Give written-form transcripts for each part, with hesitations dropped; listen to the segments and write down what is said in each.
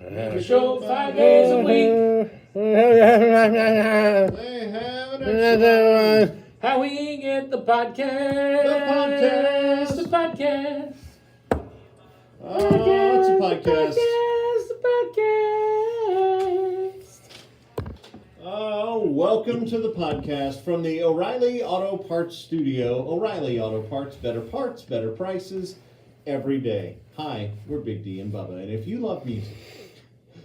Show 5 days a week. They have it. How we get the podcast. The podcast. Oh, it's a podcast. The podcast. Oh, welcome to the podcast from the O'Reilly Auto Parts Studio. O'Reilly Auto Parts, better prices every day. Hi, we're Big D and Bubba, and if you love music,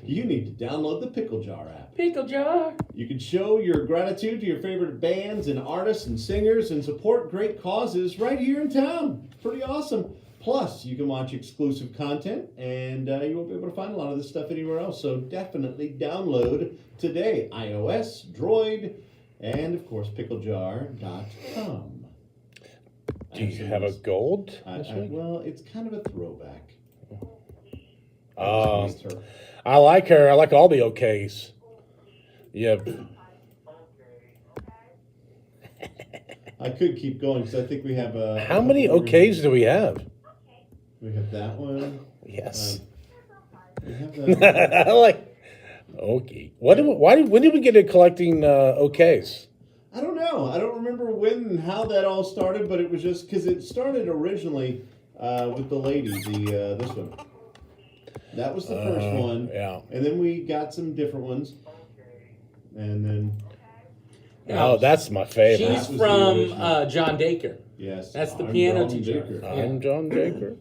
you need to download the Pickle Jar app. Pickle jar. You can show your gratitude to your favorite bands and artists and singers and support great causes right here in town. Pretty awesome. Plus, you can watch exclusive content, and you won't be able to find a lot of this stuff anywhere else. So definitely download today. iOS, Droid, and of course, picklejar.com. Do you have a gold? Well, it's kind of a throwback. I like her. I like all the OKs. Yeah. I could keep going because I think we have a. How many OKs do we have? We have that one. Yes. We have that I like. Okay. When did we get into collecting OKs? I don't know. I don't remember when and how that all started, but it was just because it started originally with the lady. This one. That was the first one. Yeah. And then we got some different ones. And then. Oh, that's my favorite. She's from John Dacre. Yes. That's the piano John teacher. Dacre. I'm John Dacre.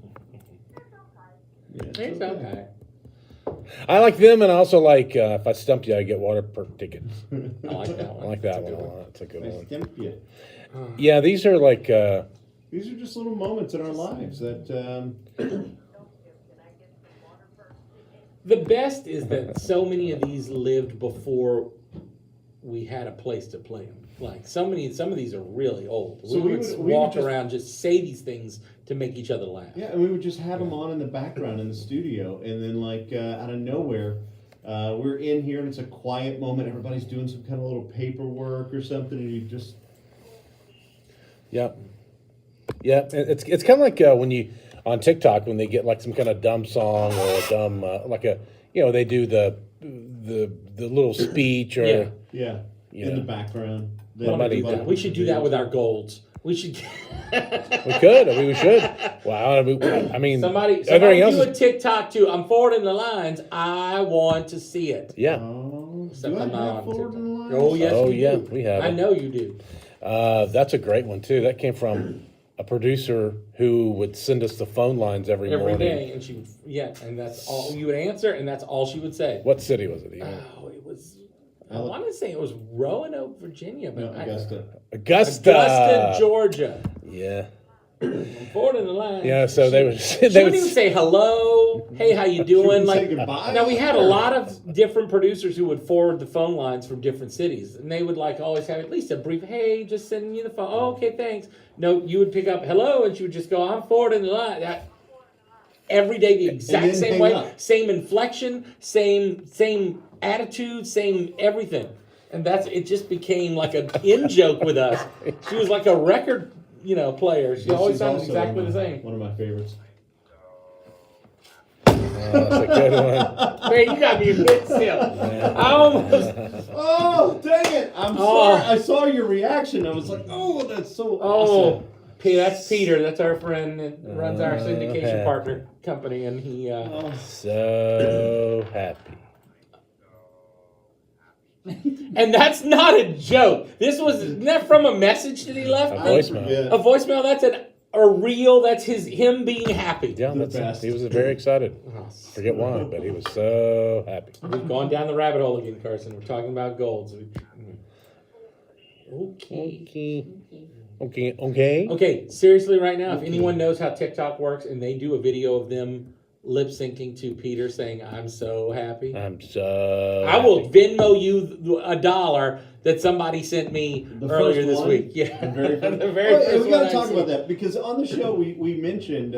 Yeah, It's okay. I like them, and I also like if I stump you, I get water park tickets. I like that one. I like that one a lot. It's a good I one. stamp you. Yeah, these are like. These are just little moments in our lives that. The best is that so many of these lived before we had a place to play them. Like some of these are really old. So we we would would walk just- around, just say these things to make each other laugh. Yeah, and we would just have them on in the background in the studio, and then like out of nowhere, we're in here and it's a quiet moment. Everybody's doing some kind of little paperwork or something, and you just Yeah. Yeah, it's kind of like when you on TikTok when they get like some kind of dumb song or a dumb they do the little speech or in the background. Then Somebody- everybody- We should do that with our golds. We should. we could. I mean, we should. Wow. I mean, Somebody everything else do a is, TikTok too. I'm forwarding the lines. I want to see it. yeah. Oh, Except do I I'm not have on forward TikTok. in the lines? Oh yes, Oh, you yeah, do. we have I it. know you do. That's a great one too. That came from a producer who would send us the phone lines every Every morning. day, and she would, and that's all you would answer, and that's all she would say. What city was it? Even? Oh, it was. I want to say it was Roanoke, Virginia, but No, Augusta. Augusta, Georgia. Yeah. I'm forwarding the line. Yeah. So they would. She They wouldn't would. even say hello. Hey, how you doing? wouldn't Like say goodbye? now, we had a lot of different producers who would forward the phone lines from different cities, and they would like always have at least a brief. Hey, just sending you the phone. Oh, okay, thanks. No, you would pick up hello, and she would just go, I'm forwarding the line. Every day, the exact then same hang way, up. same inflection, same attitude, same everything, and it just became like an in joke with us. She was like a record, player. She This always is sounded also exactly the same. One of my favorites. That's a good one. Man, you got me a bit still. I almost. Oh, dang it! I'm sorry. I saw your reaction. I was like, oh, that's so awesome. That's Peter. That's our friend that runs our syndication Okay. partner company, and he. So happy. And that's not a joke. Isn't that from a message that he left? A me? voicemail. Yeah. A voicemail. That's a real. That's him being happy. Yeah, The that's it. best. He was very excited. Oh, Forget why, but he was so happy. We've gone down the rabbit hole again, Carson. We're talking about golds. Okay. Okay. Okay, seriously, right now, if anyone knows how TikTok works and they do a video of them lip syncing to Peter saying, I'm so happy, I'm so. I will Venmo you $1 that somebody sent me The earlier first this one? week. Yeah. The very first, The very first we got one to I talk seen. about that because on the show we mentioned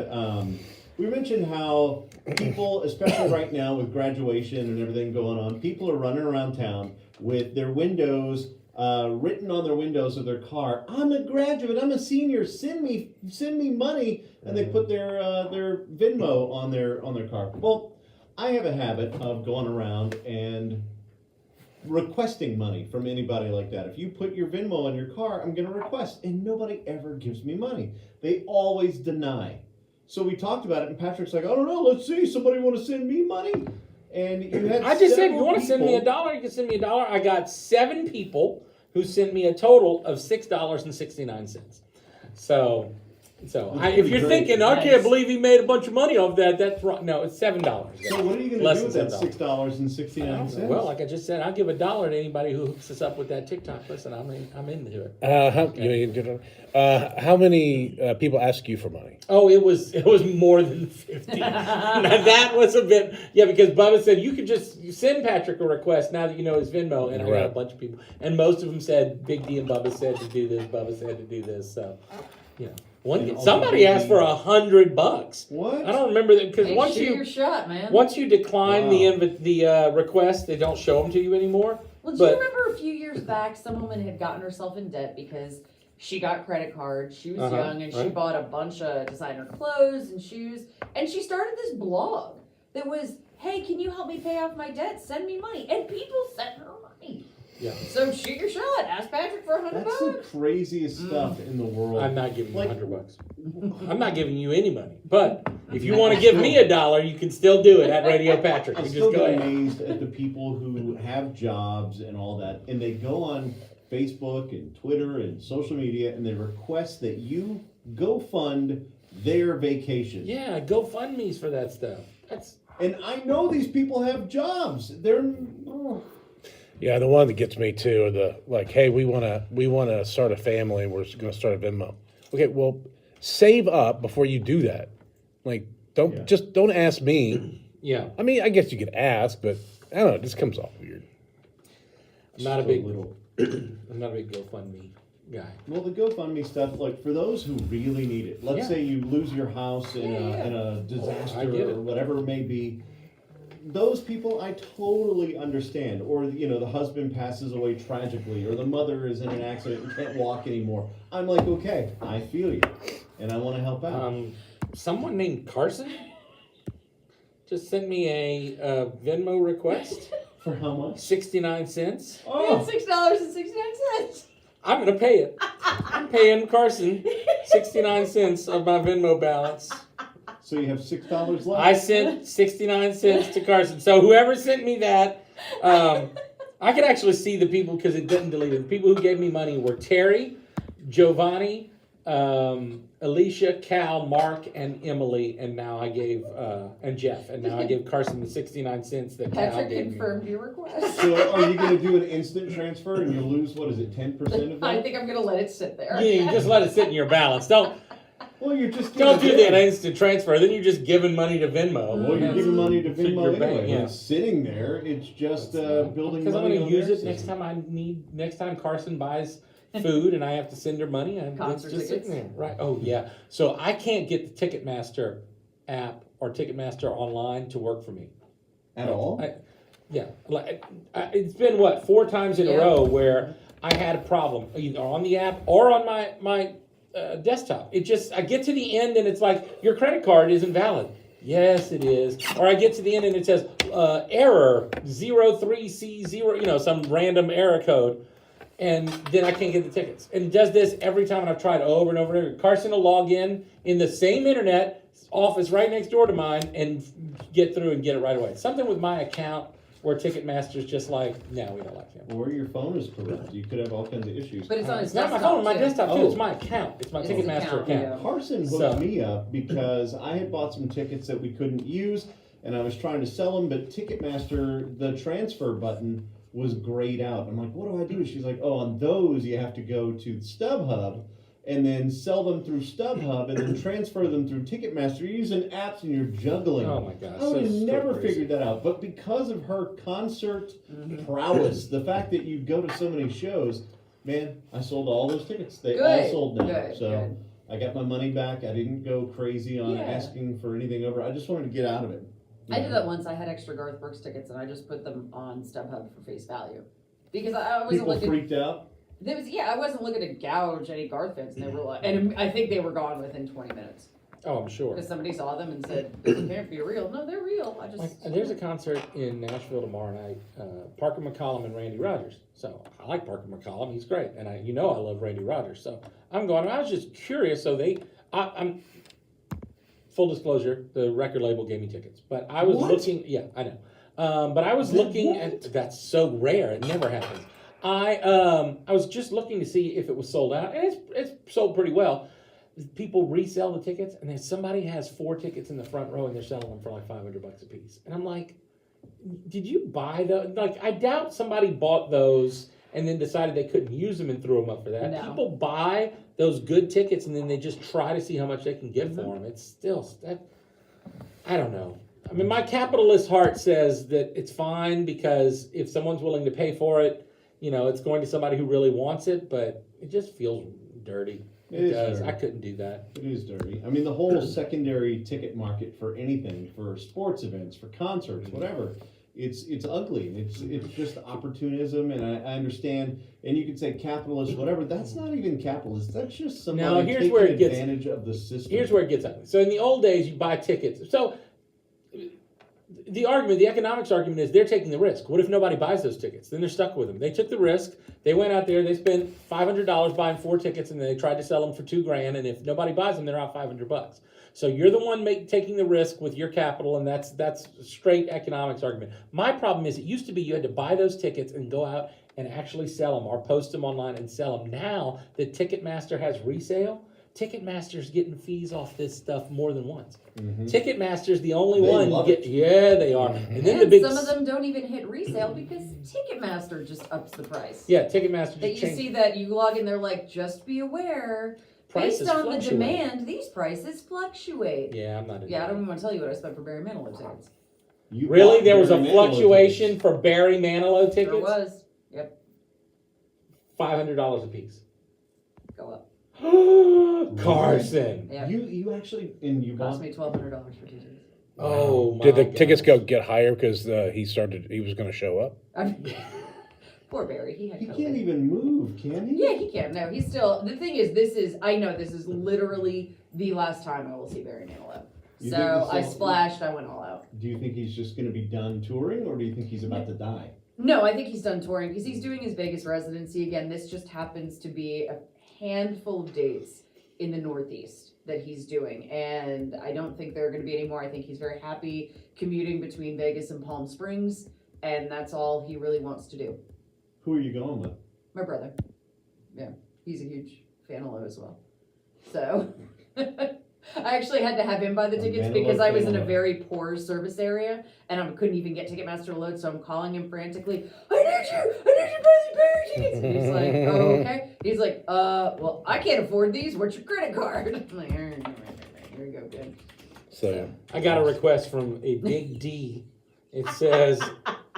how people, especially right now with graduation and everything going on, people are running around town with their windows written on their windows of their car. I'm a graduate. I'm a senior. Send me money, and they put their Venmo on their car. Well, I have a habit of going around and requesting money from anybody like that. If you put your Venmo in your car, I'm going to request, and nobody ever gives me money. They always deny. So we talked about it, and Patrick's like, I don't know, let's see, somebody want to send me money? And you had I just said, you several want to send me people- $1, you can send me $1. I got 7 people who sent me a total of $6.69. So That's if pretty you're great. thinking, I Nice. can't believe he made a bunch of money off that, that's wrong. No, it's $7. So what are you going to Less do with than that $7. $6.69? Well, like I just said, I'll give $1 to anybody who hooks us up with that TikTok. Listen, I'm into it. How many people ask you for money? Oh, it was more than 50. Now that was a bit, because Bubba said you could just send Patrick a request now that you know his Venmo, and I got a Right. bunch of people, and most of them said Big D and Bubba said to do this, Bubba said to do this. So, And also somebody Big asked D- for $100. What? I don't remember that because Hey, once shoot you your shot, man. once you decline Wow. the request, they don't show them to you anymore. Well, do but- you remember a few years back, some woman had gotten herself in debt because she got credit cards. She was Uh-huh, young and she right. bought a bunch of designer clothes and shoes. And she started this blog that was, hey, can you help me pay off my debt? Send me money. And people sent her money. Yeah. So shoot your shot. Ask Patrick for $100. That's the craziest stuff in the world. I'm not giving you Like- $100. I'm not giving you any money. But if you want to give me $1, you can still do it at Radio Patrick. I You still just go get ahead. amazed at the people who have jobs and all that, and they go on Facebook and Twitter and social media, and they request that you go fund their vacation. Yeah, GoFundMe's for that stuff. That's And I know these people have jobs. They're Yeah, the one that gets me too are the like, hey, we wanna start a family. We're gonna start a Venmo. Okay, well, save up before you do that. Like, don't ask me. yeah. I mean, I guess you could ask, but I don't know. It just comes off weird. I'm not a so big little. I'm not a big GoFundMe guy. Well, the GoFundMe stuff, like for those who really need it. Let's Yeah. say you lose your house in Yeah. a I disaster get it. or whatever it may be. Those people I totally understand. Or the husband passes away tragically, or the mother is in an accident and can't walk anymore. I'm like, okay, I feel you, and I want to help out. Someone named Carson just sent me a Venmo request, For how much? 69 cents. We had Oh, $6.69. I'm gonna pay it. I'm paying Carson 69 cents of my Venmo balance. so you have $6 left. I sent 69 cents to Carson. So whoever sent me that, I could actually see the people because it didn't delete it. The people who gave me money were Terry, Giovanni, Alicia, Cal, Mark, and Emily, and now I gave and Jeff, and now I gave Carson the 69 cents that Cal Patrick gave me. confirmed your request. So are you going to do an instant transfer and you lose, what is it, 10% of I that? think I'm going to let it sit there. Yeah, you just let it sit in your balance. Don't Well, you're just do giving that it. instant transfer. Then you're just giving money to Venmo. Well, you're giving money to Fit your Venmo bank, anyway. yeah. When it's sitting there, it's just building Because I'm money going on to use their it next system. time next time Carson buys food and I have to send her money, and it's Concert just tickets. sitting there. Right. Oh, yeah. So I can't get the Ticketmaster app or Ticketmaster online to work for me. At all? Yeah. It's been, 4 times in a Yeah. row where I had a problem, either on the app or on my desktop. I get to the end and it's like, your credit card isn't valid. Yes, it is. Or I get to the end and it says, error 03C0, some random error code. And then I can't get the tickets. And it does this every time, and I've tried over and over and over. Carson will log in the same internet office right next door to mine and get through and get it right away. Something with my account where Ticketmaster's just like, no, we don't like him. Or your phone is corrupt. You could have all kinds of issues. But it's on his It's not my desktop, phone, my too. desktop too. Oh. It's my account. It's my It's his Ticketmaster account, account. yeah. Carson hooked So- me up because I had bought some tickets that we couldn't use, and I was trying to sell them, but Ticketmaster, the transfer button was grayed out. I'm like, what do I do? She's like, oh, on those you have to go to StubHub and then sell them through StubHub and then transfer them through Ticketmaster. You're using apps and you're juggling. Oh my gosh. I would have so never crazy. figured that out. But because of her concert prowess, the fact that you go to so many shows, man, I sold all those tickets. They all Good, sold now. good, So good. I got my money back. I didn't go crazy on Yeah. asking for anything over. I just wanted to get out of it. I did that once. I had extra Garth Brooks tickets and I just put them on StubHub for face value. Because I wasn't People looking. freaked out. I wasn't looking to gouge any Garth fans, and they were like, and I think they were gone within 20 minutes. Oh, I'm sure. Because somebody saw them and said, "This can't be real." No, they're real. I just Like, there's a concert in Nashville tomorrow night. Parker McCollum and Randy Rogers. So I like Parker McCollum. He's great, and I love Randy Rogers. So I'm going. I was just curious. So I'm full disclosure. The record label gave me tickets, but I was What? looking. Yeah, I know. But I was looking at. That's so rare. It never happens. I was just looking to see if it was sold out, and it's sold pretty well. People resell the tickets, and then somebody has 4 tickets in the front row, and they're selling them for like $500 a piece. And I'm like, did you buy those? Like, I doubt somebody bought those and then decided they couldn't use them and threw them up for that. No. People buy those good tickets, and then they just try to see how much they can get for them. It's still that. I don't know. I mean, my capitalist heart says that it's fine because if someone's willing to pay for it, it's going to somebody who really wants it. But it just feels dirty. It is does. dirty. I couldn't do that. It is dirty. I mean, the whole secondary ticket market for anything, for sports events, for concerts, whatever, it's ugly. It's just opportunism, and I understand. And you could say capitalist, whatever. That's not even capitalist. That's just somebody here's taking where it gets- advantage of the system. Here's where it gets ugly. So in the old days, you buy tickets. So the economics argument is they're taking the risk. What if nobody buys those tickets? Then they're stuck with them. They took the risk. They went out there. They spent $500 buying 4 tickets, and they tried to sell them for $2,000. And if nobody buys them, they're out $500. So you're the one taking the risk with your capital, and that's a straight economics argument. My problem is it used to be you had to buy those tickets and go out and actually sell them or post them online and sell them. Now that Ticketmaster has resale, Ticketmaster's getting fees off this stuff more than once. Ticketmaster's the only They one love get. it. Yeah, they are. And then and the big. some of them don't even hit resale because Ticketmaster just ups the price. Yeah, Ticketmaster That just you changed. see that you log in, they're like, just be aware, Prices based on fluctuate. the demand, these prices fluctuate. Yeah, I'm not. Into Yeah, I that. don't even want to tell you what I spent for Barry Manilow tickets. You Really, bought there was a Barry Manilow fluctuation tickets. for Barry Manilow tickets. There was. Yep, $500 a piece. go up. Carson. Yep. You actually you Cost bought. me $1,200 for 2 tickets. Oh my. Did the tickets gosh. get higher because he was going to show up? Poor Barry, he had He COVID. can't even move, can he? Yeah, he can. No, he's still. The thing is, I know this is literally the last time I will see Barry Manilow. You So think this I is- splashed. I went all out. Do you think he's just going to be done touring, or do you think he's about to die? No, I think he's done touring because he's doing his Vegas residency again. This just happens to be a handful of dates in the Northeast that he's doing, and I don't think there are going to be any more. I think he's very happy commuting between Vegas and Palm Springs, and that's all he really wants to do. Who are you going with? My brother, yeah, he's a huge fan of Lowe as well. So I actually had to have him buy the tickets Manilow, because I was in a Manilow. very poor service area and I couldn't even get Ticketmaster to load. So I'm calling him frantically. I need you to buy the Barry tickets. And he's like, oh, okay. He's like, well, I can't afford these. What's your credit card? I'm like, here you go, kid. So I got a request from a big D. It says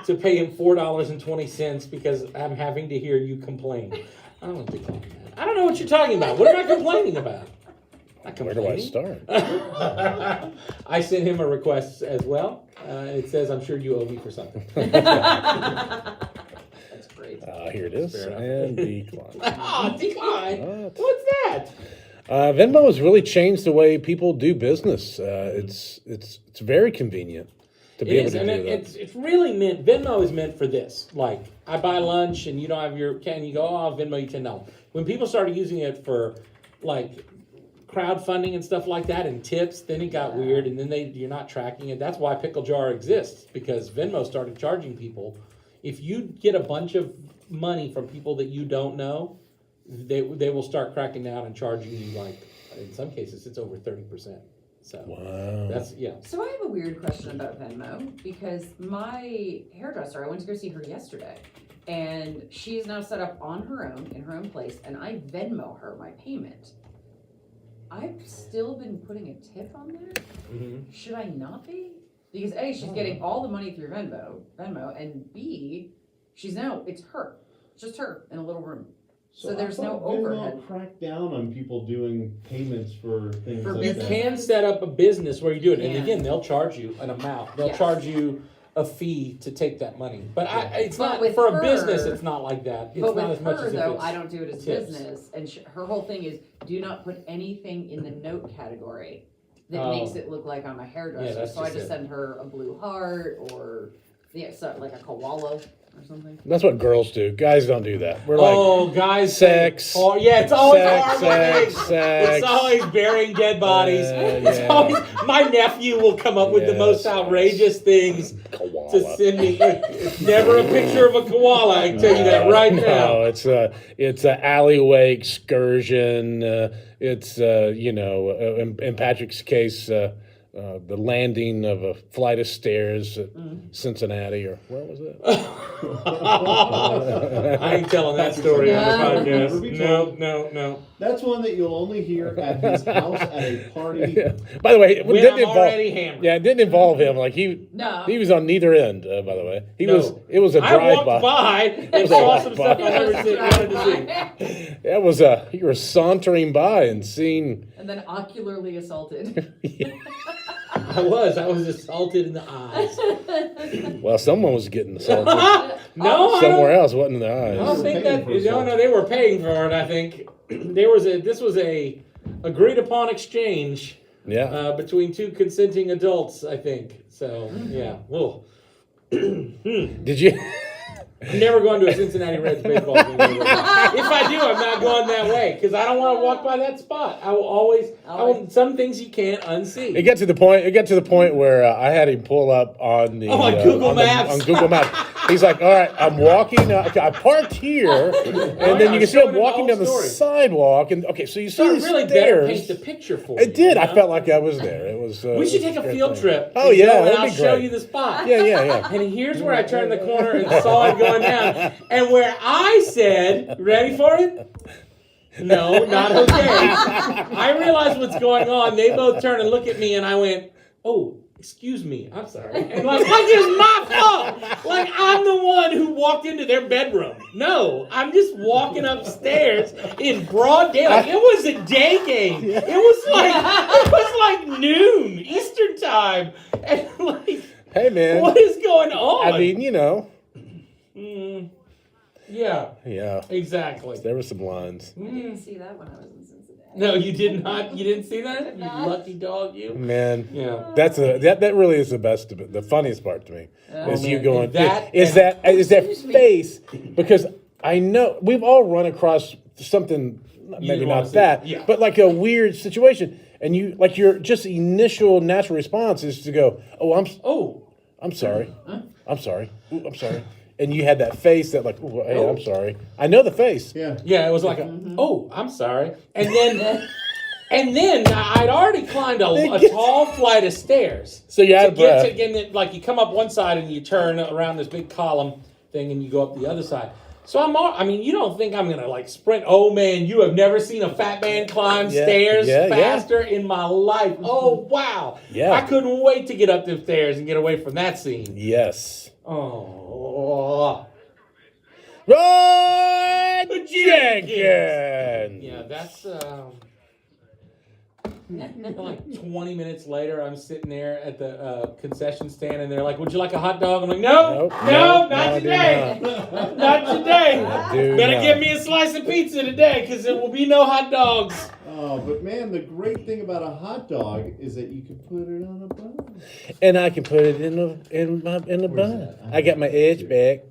to pay him $4.20 because I'm having to hear you complain. I don't decline that. I don't know what you're talking about. What am I complaining about? Not where do I complaining. start? I sent him a request as well. It says, I'm sure you owe me for something. That's great. Here it is. Fair enough. And decline. Oh, decline. What? What's that? Venmo has really changed the way people do business. It's very convenient to be It able is, to and do that. it's really meant. Venmo is meant for this. Like, I buy lunch and you don't have your can. You go, oh, I'll Venmo you $10. When people started using it for like crowdfunding and stuff like that and tips, then it got weird, and then you're not tracking it. That's why Pickle Jar exists, because Venmo started charging people. If you get a bunch of money from people that you don't know, they will start cracking down and charging you, like, in some cases it's over 30%. So Wow. that's So I have a weird question about Venmo because my hairdresser, I went to go see her yesterday, and she's now set up on her own in her own place, and I Venmo her my payment. I've still been putting a tip on there. Mhm. Should I not be? Because A, she's getting all the money through Venmo, and B, it's her, it's just her in a little room. So I there's no thought Venmo overhead. cracked down on people doing payments for things For like You that. can set up a business where you do it, and Yeah. again, they'll charge you an amount. They'll Yes. charge you a fee to take that money. But it's But not with for her- a business. It's not like that. It's But not with as much her, as if though, it's I don't do it as tips. business, and her whole thing is do not put anything in the note category. that Oh. makes it look like I'm a hairdresser. Yeah, that's so I just just it. send her a blue heart or so, like a koala or something. That's what girls do. Guys don't do that. We're like, Oh, guys, sex. Oh, yeah, it's always Sex, horrible sex, things. sex. It's always burying dead bodies. It's yeah. always my nephew will come up with the Yes, most yes. outrageous things to koala. send me. It's never a picture of a koala. I can tell you that right No, now. it's a alleyway excursion. It's in Patrick's case, the landing of a flight of stairs at Cincinnati, or where was it? I ain't telling that story on the Never be podcast. told. No. That's one that you'll only hear at his house at a party. Yeah. By the way, it When didn't I'm involve. already hammered. Yeah, it didn't involve him. Like he No. was on neither end. By the way, No. it was a I drive walked by and saw some stuff I never wanted to see. That was you were sauntering by and seeing. And then ocularly assaulted. I was assaulted in the eyes. Well, someone was getting assaulted No, somewhere else. Wasn't in the I eyes. don't think Paying that. for assault. No, they were paying for it. I think this was a agreed upon exchange Yeah. between two consenting adults. I think so. Yeah. Well, Did you? I'm never going to a Cincinnati Reds baseball game. If I do, I'm not going that way because I don't want to walk by that spot. I will always. Some things you can't unsee. It got to the point. It got to the point where I had him pull up on the on Google Maps. on Google Maps. He's like, "All right, I'm walking. I parked here, and then you can see I'm showing him walking the down the whole story. sidewalk. And okay, so you see So it these really better stairs. paint the picture for you. It did. I you know? felt like I was there. It was. We should it take was a great field thing. trip. Oh and yeah, go, and that'd I'll be show great. you the spot. Yeah. And here's where I turned the corner and saw it going down. And where I said, ready for it? No, not okay. I realized what's going on. They both turned and looked at me, and I went, oh, excuse me, I'm sorry. And like it's my fault. Like I'm the one who walked into their bedroom. No, I'm just walking upstairs in broad daylight. It was a day game. It was like noon Eastern time. And like, Hey man. what is going on? I mean, Yeah, yeah. exactly. There were some lines. I didn't see that when I was in Cincinnati. No, you did not. You didn't see that? did You not. lucky dog, you. Man, Yeah. that really is the best of it. The funniest part to me is you man. going. That- Is that Excuse me. face? Because I know we've all run across something. Maybe didn't wanna not see. that, Yeah. but like a weird situation, and you like your just initial natural response is to go, "Oh, I'm sorry, I'm sorry, Ooh, I'm sorry," and you had that face that like, "Ooh, hey, I'm sorry." I know the face. Yeah. Yeah, it was like, oh, I'm sorry. And then I'd already climbed a tall flight of stairs. So you had to get breath. to, again, like you come up one side and you turn around this big column thing and you go up the other side. So you don't think I'm gonna like sprint? Oh man, you have never seen a fat man climb stairs faster in my life. Oh wow! Yeah. I couldn't wait to get up the stairs and get away from that scene. Yes. Oh, Rod Jenkins. Jenkins. yeah, that's like 20 minutes later, I'm sitting there at the concession stand, and they're like, "Would you like a hot dog?" I'm like, "No, Nope, no, no, not I do today, not today. do Better not. give me a slice of pizza today, because there will be no hot dogs." Oh, but man, the great thing about a hot dog is that you can put it on a bun. And I can put it in the bun. that? I got my edge back.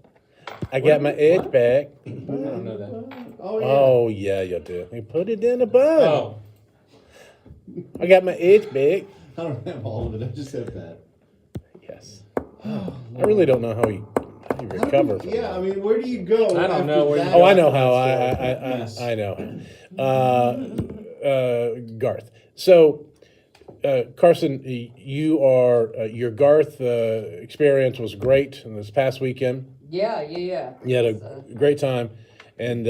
I got my edge back. I don't know that. Oh yeah. Oh yeah, you do. You put it in the bun. Oh, I got my edge back. I don't have all of it. I just have that. Yes. I really don't know how you recover from Yeah, that. I mean, where do you go? I don't after know where you that? go. Oh, I know how. Yes. I know. Garth. So, Carson, you are your Garth experience was great in this past weekend. Yeah. You had a great time, and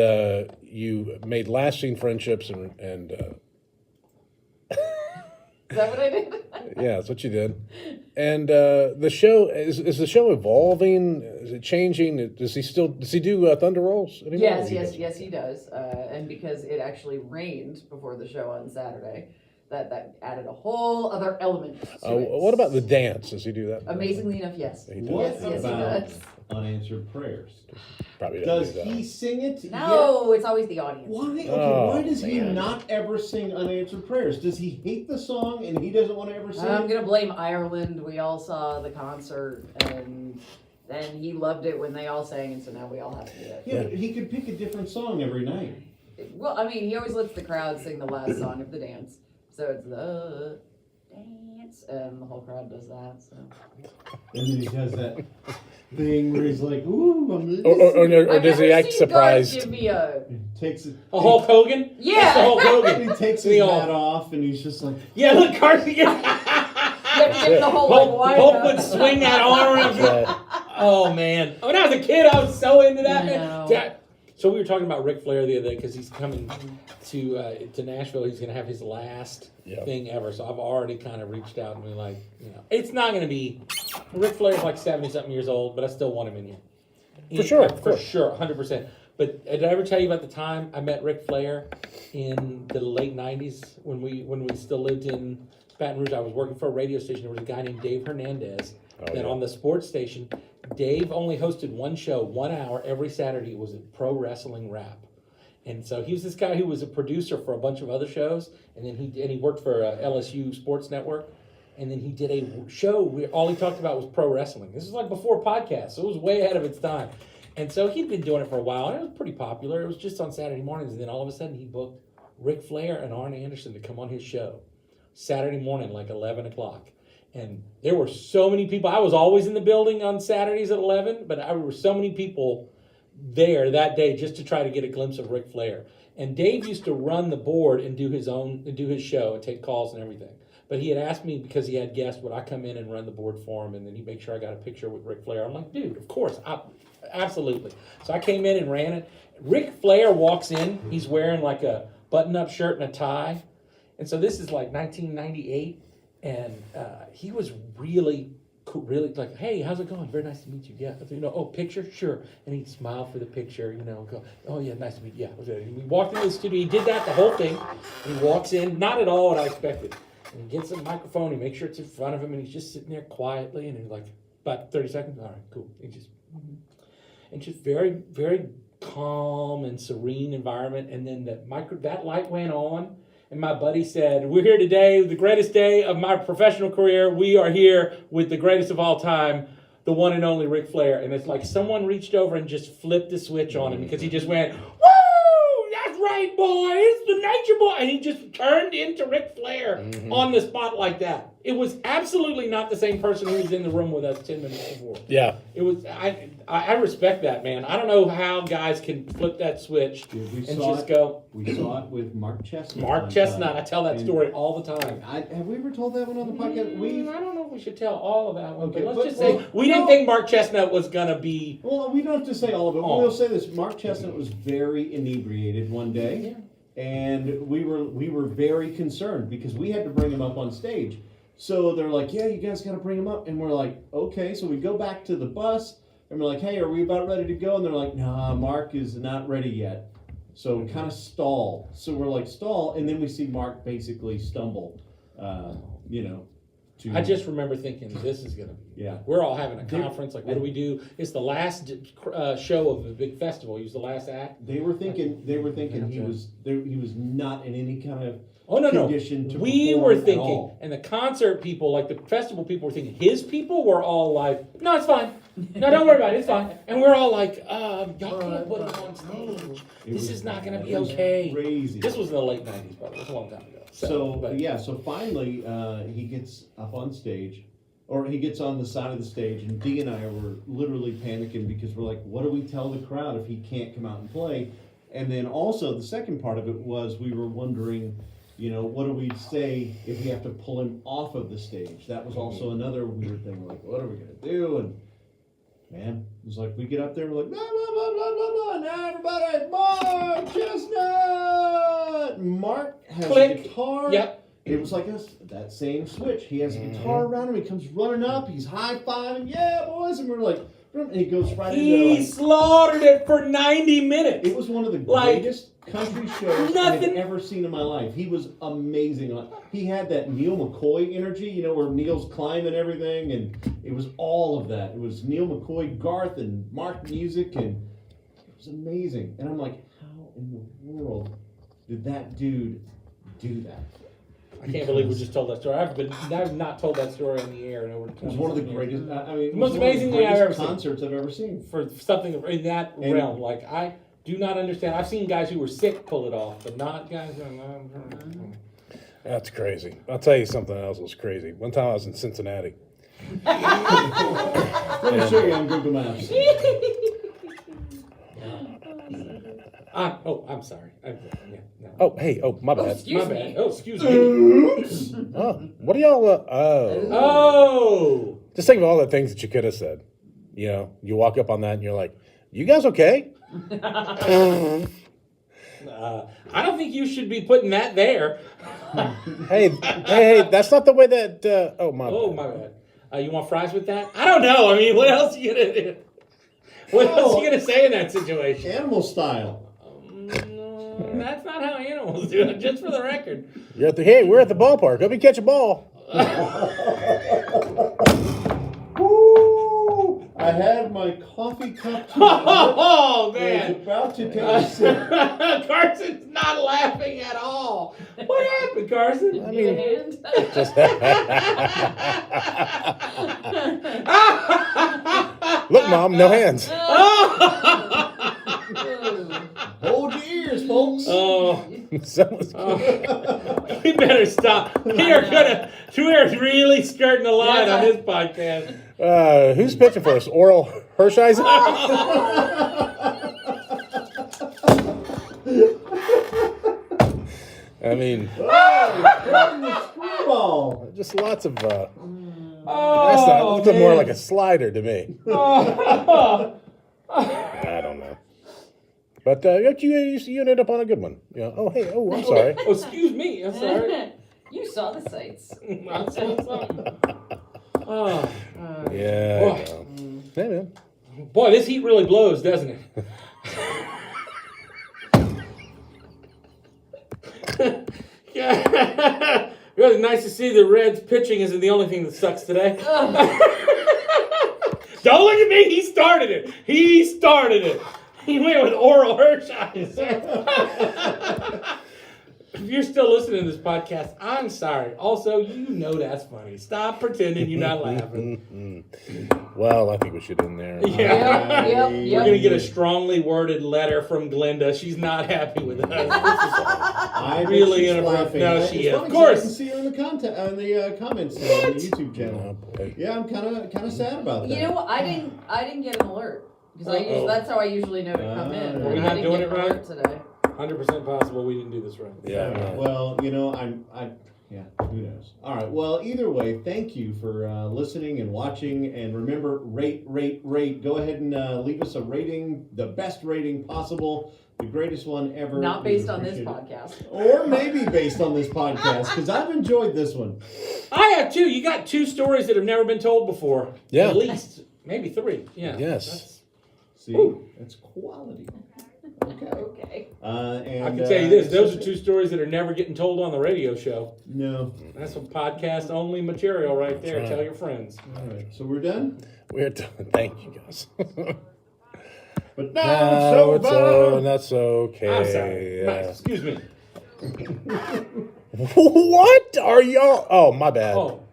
you made lasting friendships, and Is that what I did? yeah, that's what you did. And the show is the show evolving? Is it changing? Does he do Thunder Rolls anymore? Yes, he does. And because it actually rained before the show on Saturday, that added a whole other element to it. What about the dance? Does he do that? Amazingly enough, yes. He does. What Yes, he about does. unanswered prayers? Probably doesn't Does do that. he sing it? No, it's always the audience. Why? Okay, Oh, why does he man. not ever sing unanswered prayers? Does he hate the song and he doesn't want to ever sing I'm it? gonna blame Ireland. We all saw the concert, and then he loved it when they all sang, and so now we all have to do it. Yeah, but he could pick a different song every night. Well, I mean, he always lets the crowd sing the last song of the dance, so it's the dance, and the whole crowd does that. So. And then he has that thing where he's like, "Ooh, I'm Or I've does he never act seen surprised? Garth give me a takes it. A Hulk Hogan? Yeah. That's the Hulk Hogan. He takes We his all- hat off and he's just like, Yeah, look, Carson. you have to get the whole Hulk, like Hulk wind would up. swing that arm around. Yeah. Oh man! When I was a kid, I was so into that. I Man. know. So we were talking about Ric Flair the other day because he's coming to Nashville. He's going to have his last Yep. thing ever. So I've already kind of reached out and been like, it's not going to be. Ric Flair's like 70-something years old, but I still want him in here. For sure, of For course. sure, 100%. But did I ever tell you about the time I met Ric Flair in the late 90s when we still lived in Baton Rouge? I was working for a radio station. There was a guy named Dave Hernandez. Oh, That yeah. on the sports station, Dave only hosted one show, 1 hour every Saturday. It was a pro wrestling rap, and so he was this guy who was a producer for a bunch of other shows, and then he worked for LSU Sports Network, and then he did a show where all he talked about was pro wrestling. This is like before podcasts, so it was way ahead of its time, and so he'd been doing it for a while, and it was pretty popular. It was just on Saturday mornings, and then all of a sudden he booked Ric Flair and Arn Anderson to come on his show Saturday morning, like 11 o'clock. And there were so many people. I was always in the building on Saturdays at 11, but there were so many people there that day just to try to get a glimpse of Ric Flair. And Dave used to run the board and do his show and take calls and everything. But he had asked me, because he had guests, would I come in and run the board for him, and then he'd make sure I got a picture with Ric Flair. I'm like, dude, of course, absolutely. So I came in and ran it. Ric Flair walks in. He's wearing like a button-up shirt and a tie. And so this is like 1998. And he was really cool, really like, hey, how's it going? Very nice to meet you. Yeah, oh, picture? Sure. And he'd smile for the picture, go, oh, yeah, nice to meet you. Yeah. And we walked into the studio. He did that, the whole thing. And he walks in, not at all what I expected. And he gets a microphone. He makes sure it's in front of him. And he's just sitting there quietly. And he's like, about 30 seconds. All right, cool. And just very, very calm and serene environment. And then that light went on. And my buddy said, we're here today, the greatest day of my professional career. We are here with the greatest of all time, the one and only Ric Flair. And it's like someone reached over and just flipped the switch on him because he just went, woo, that's right, boy, it's the Nature Boy. And he just turned into Ric Flair on the spot like that. It was absolutely not the same person who was in the room with us 10 minutes before. Yeah. It was. I respect that, man. I don't know how guys can flip that switch Dude, we and saw just it. go. We saw it with Mark Chestnut. Mark one Chestnut. time. I tell that And story all the time. have we ever told that one on the podcast? I don't know if we should tell all of that one, Okay, but let's but- just say well, we didn't no. think Mark Chestnut was gonna be. Well, we don't have to say all of it. Oh. We'll say this: Mark Chestnut was very inebriated one day, and we were very concerned because we had to bring him up on stage. So they're like, "Yeah, you guys got to bring him up," and we're like, "Okay." So we go back to the bus, and we're like, "Hey, are we about ready to go?" And they're like, "Nah, Mark is not ready yet." So we kind of stall. So we're like, stall, and then we see Mark basically stumble. To I just remember thinking, this is gonna be. Yeah. We're all having a conference. Like, what do we do? It's the last show of the big festival. He was the last act. They were thinking he was not in any kind of Oh no condition no! to We perform were at thinking, all. and the concert people, like the festival people, were thinking. His people were all like, "No, it's fine. No, don't worry about it. It's fine." And we're all like, "Y'all can't put him on stage. This is not going to be okay." Crazy. This was in the late '90s, by the way. It was a long time ago. So finally he gets up on stage, or he gets on the side of the stage, and Dee and I were literally panicking because we're like, what do we tell the crowd if he can't come out and play? And then also the second part of it was we were wondering, what do we say if we have to pull him off of the stage? That was also another weird thing. Like, what are we gonna do? And man, it was like we get up there, and we're like, blah blah blah blah blah blah. Now everybody, Mark Chestnut. Mark has Click. a guitar. Yep. It was like that same switch. He has a guitar around him. He comes running up. He's high fiving. Yeah, boys. And we're like, And he goes right He into slaughtered it for 90 minutes. it was one of the Like, greatest country shows nothing- I've ever seen in my life. He was amazing. He had that Neil McCoy energy, you know, where Neil's climbing everything, and it was all of that. It was Neil McCoy, Garth, and Mark Music, and it was amazing. And I'm like, how in the world did that dude do that? I can't believe we just told that story. I've not told that story on the air in over 20 It was one of the years. greatest. I mean, it The was most one of amazing the thing I've greatest ever seen. concerts I've ever seen. For something in that And- realm. Like, I do not understand. I've seen guys who were sick pull it off, but not guys who That's crazy. I'll tell you something else was crazy. One time I was in Cincinnati. Let me show you on Google Maps. I'm sorry. No. Oh, hey, my bad. Excuse My me. bad. Oh, excuse me. Oh, what do y'all? Oh. Just think of all the things that you could have said. You know, you walk up on that and you're like, "You guys okay?" I don't think you should be putting that there. Hey, that's not the way that. Oh my. Oh, bad. my bad. You want fries with that? I don't know. I mean, what else are you gonna do? What else are you gonna say in that situation? Animal style. No, that's not how animals do it. Just for the record. Hey, we're at the ballpark. Let me catch a ball. Woo! I had my coffee cup to my lips. Oh I was man. about to take a sip. Carson's not laughing at all. What happened, Carson? I Give a mean, hand. just look, Mom, no hands. Hold your ears, folks. Oh, Someone's- we better stop. We are really skirting the line on this podcast. Who's pitching for us? Oral Hershiser? I mean, Screwball. just lots of. That's Oh, looks more man. like a slider to me. Oh. I don't know. But you ended up on a good one. Yeah. Oh, hey. Oh, I'm sorry. Oh, excuse me. I'm sorry. You saw the sights. I'm saying something. Oh, Yeah. Boy. I know. Hey, man. boy, this heat really blows, doesn't it? Yeah. It was nice to see the Reds pitching isn't the only thing that sucks today. Don't look at me. He started it. He went with Oral Hershiser. If you're still listening to this podcast, I'm sorry. Also, you know that's funny. Stop pretending you're not laughing. Well, I think we should end there. Yeah. Yep. We're going to get a strongly worded letter from Glenda. She's not happy with us. I Really bet she's inappropriate. laughing. No, It's she is. funny Of 'cause I course. can see her in the comments on the YouTube Oh, channel. boy. Yeah, I'm kind of sad about that. You know what? I didn't get an alert because Uh-oh. that's how I usually know to come in. Are we and not I didn't doing get it an right? alert today. 100% possible we didn't do this right. Yeah. Well, you know, yeah, who knows? All right. Well, either way, thank you for listening and watching. And remember, rate. Go ahead and leave us a rating, the best rating possible, the greatest one ever. Not We based on this appreciate it. podcast. Or maybe based on this podcast, because I've enjoyed this one. I have two. You got two stories that have never been told before. Yeah. At least. Maybe three. Yeah. Yes. See, Ooh. that's quality. Okay. Okay. And I can tell you this. Those are two stories that are never getting told on the radio show. No. That's some podcast only material right there. That's right. Tell your friends. All right. So we're done. We're done. Thank you, guys. But now No, it's it's over. that's okay. I'm sorry. Yeah. Excuse me. What are y'all? Oh, my bad. Oh.